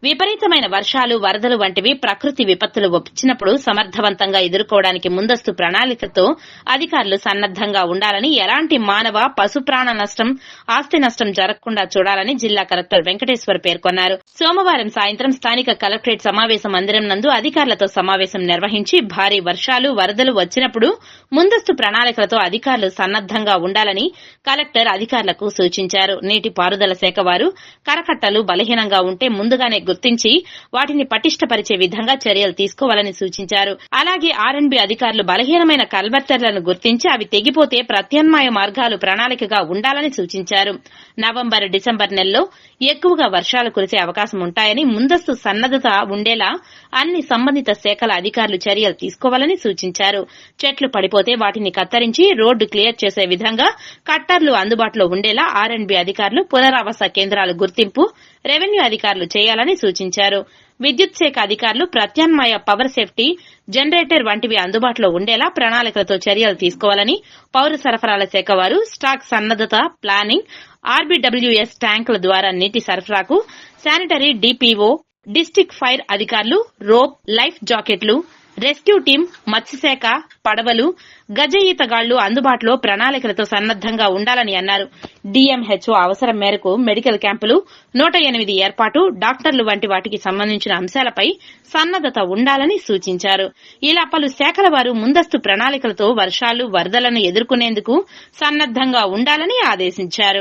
విపరీతమైన వర్షాలు, వరదలు వంటివి ప్రకృతి విపత్తులు వచ్చినప్పుడు సమర్థవంతంగా ఎదుర్కోవడానికి ముందస్తు ప్రణాళికతో అధికారులు సన్నద్దంగా ఉండాలని, ఎలాంటి మానవ, పశు ప్రాణ నష్టం, ఆస్తి నష్టం జరగకుండా చూడాలని జిల్లా కలెక్టర్ వెంకటేశ్వర్ పేర్కొన్నారు. సోమవారం సాయంత్రం స్థానిక కలెక్టరేట్ సమావేశ మందిరం నందు అధికారులతో సమావేశం నిర్వహించి భారీ వర్షాలు, వరదలు వచ్చినప్పుడు ముందస్తు ప్రణాళికలతో అధికారులు సన్నద్దంగా ఉండాలని కలెక్టర్ అధికారులకు సూచించారు. నీటిపారుదల శాఖ వారు కరకట్టలు బలహీనంగా ఉంటే ముందుగానే గుర్తించి వాటిని పటిష్టపరిచే విధంగా చర్యలు తీసుకోవాలని సూచించారు. అలాగే ఆర్ఎండ్బీ అధికారులు బలహీనమైన కల్వర్టర్లను గుర్తించి అవి తెగిపోతే ప్రత్యామ్నాయ మార్గాలు ప్రణాళికగా ఉండాలని సూచించారు. నవంబర్, డిసెంబర్ నెలలో ఎక్కువగా వర్షాలు కురిసే అవకాశం ఉంటాయని, ముందస్తు సన్నద్దత ఉండేలా అన్ని సంబంధిత శాఖల అధికారులు చర్యలు తీసుకోవాలని సూచించారు. చెట్లు పడిపోతే వాటిని కత్తిరించి రోడ్డు క్లియర్ చేసే విధంగా కట్టర్లు అందుబాటులో ఉండేలా ఆర్ఎండ్బీ అధికారులు పునరావాస కేంద్రాల గుర్తింపు రెవెన్యూ అధికారులు చేయాలని సూచించారు. విద్యుత్ శాఖ అధికారులు ప్రత్యామ్నాయ పవర్ సేఫ్టీ జనరేటర్ వంటివి అందుబాటులో ఉండేలా ప్రణాళికలతో చర్యలు తీసుకోవాలని, పౌర సరఫరాల శాఖ వారు స్టాక్ సన్నద్దత ప్లానింగ్, ఆర్బీడబ్ల్యూఎస్ ట్యాంకుల ద్వారా నీటి సరఫరాకు శానిటరీ డిపిఓ, డిస్టిక్ ఫైర్ అధికారులు, రోప్, లైఫ్ జాకెట్లు, రెస్క్యూ టీం, మత్స్యశాఖ, పడవలు, గజ ఈతగాళ్లు అందుబాటులో ప్రణాళికలతో సన్నద్దంగా ఉండాలని అన్నారు. డీఎంహెచ్ఓ అవసరం మేరకు మెడికల్ క్యాంపులు, 108 ఏర్పాటు, డాక్టర్లు వంటి వాటికి సంబంధించిన అంశాలపై సన్నద్దత ఉండాలని సూచించారు. ఇలా పలు శాఖల వారు ముందస్తు ప్రణాళికలతో వర్షాలు, వరదలను ఎదుర్కొనేందుకు సన్నద్దంగా ఉండాలని ఆదేశించారు.